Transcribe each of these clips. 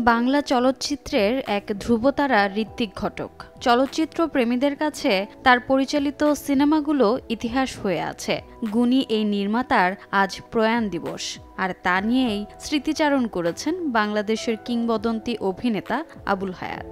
বাংলা চলচ্চিত্রের এক ধ্রুবতারা ঋত্বিক ঘটক। চলচ্চিত্র প্রেমীদের কাছে তার পরিচালিত সিনেমাগুলো ইতিহাস হয়ে আছে। গুণী এই নির্মাতার আজ প্রয়াণ দিবস, আর তা নিয়েই স্মৃতিচারণ করেছেন বাংলাদেশের কিংবদন্তি অভিনেতা আবুল হায়াত।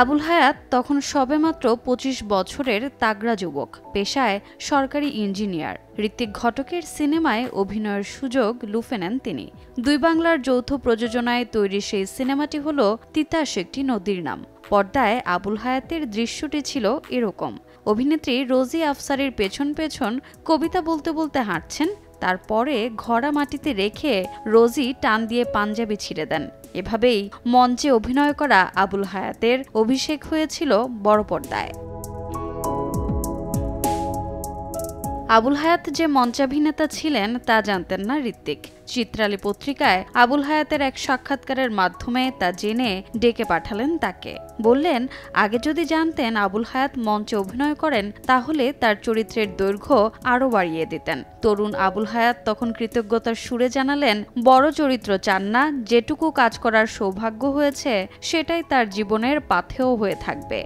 আবুল হায়াত তখন সবেমাত্র ২৫ বছরের তাগড়া যুবক, পেশায় সরকারি ইঞ্জিনিয়ার। ঋত্বিক ঘটকের সিনেমায় অভিনয়ের সুযোগ লুফে নেন তিনি। দুই বাংলার যৌথ প্রযোজনায় তৈরি সেই সিনেমাটি হল তিতাস একটি নদীর নাম। পর্দায় আবুল হায়াতের দৃশ্যটি ছিল এরকম: অভিনেত্রী রোজি আফসারির পেছন পেছন কবিতা বলতে বলতে হাঁটছেন, তারপরে ঘড়া মাটিতে রেখে রোজি টান দিয়ে পাঞ্জাবি ছিঁড়ে দেন। এভাবেই মঞ্চে অভিনয় করা আবুল হায়াতের অভিষেক হয়েছিল বড় পর্দায়। আবুল হায়াত যে মঞ্চাভিনেতা ছিলেন তা জানতেন না ঋত্বিক। চিত্রালী পত্রিকায় আবুল হায়াতের এক সাক্ষাৎকারের মাধ্যমে তা জেনে ডেকে পাঠালেন তাকে। বললেন, আগে যদি জানতেন আবুল হায়াত মঞ্চে অভিনয় করেন তাহলে তার চরিত্রের দৈর্ঘ্য আরও বাড়িয়ে দিতেন। তরুণ আবুল হায়াত তখন কৃতজ্ঞতার সুরে জানালেন, বড় চরিত্র চান না, যেটুকু কাজ করার সৌভাগ্য হয়েছে সেটাই তার জীবনের পাথেয় হয়ে থাকবে।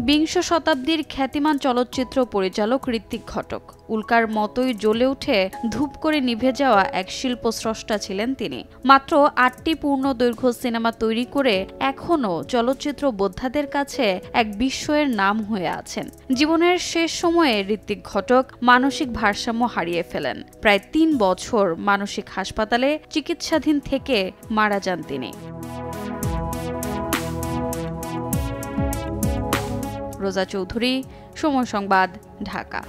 বিংশ শতাব্দীর খ্যাতিমান চলচ্চিত্র পরিচালক ঋত্বিক ঘটক উল্কার মতোই জ্বলে উঠে ধূপ করে নিভে যাওয়া এক শিল্পস্রষ্টা ছিলেন তিনি। মাত্র ৮টি পূর্ণদৈর্ঘ্য সিনেমা তৈরি করে এখনও চলচ্চিত্র বোদ্ধাদের কাছে এক বিস্ময়ের নাম হয়ে আছেন। জীবনের শেষ সময়ে ঋত্বিক ঘটক মানসিক ভারসাম্য হারিয়ে ফেলেন। প্রায় ৩ বছর মানসিক হাসপাতালে চিকিৎসাধীন থেকে মারা যান তিনি। রোজা চৌধুরী, সময় সংবাদ, ঢাকা।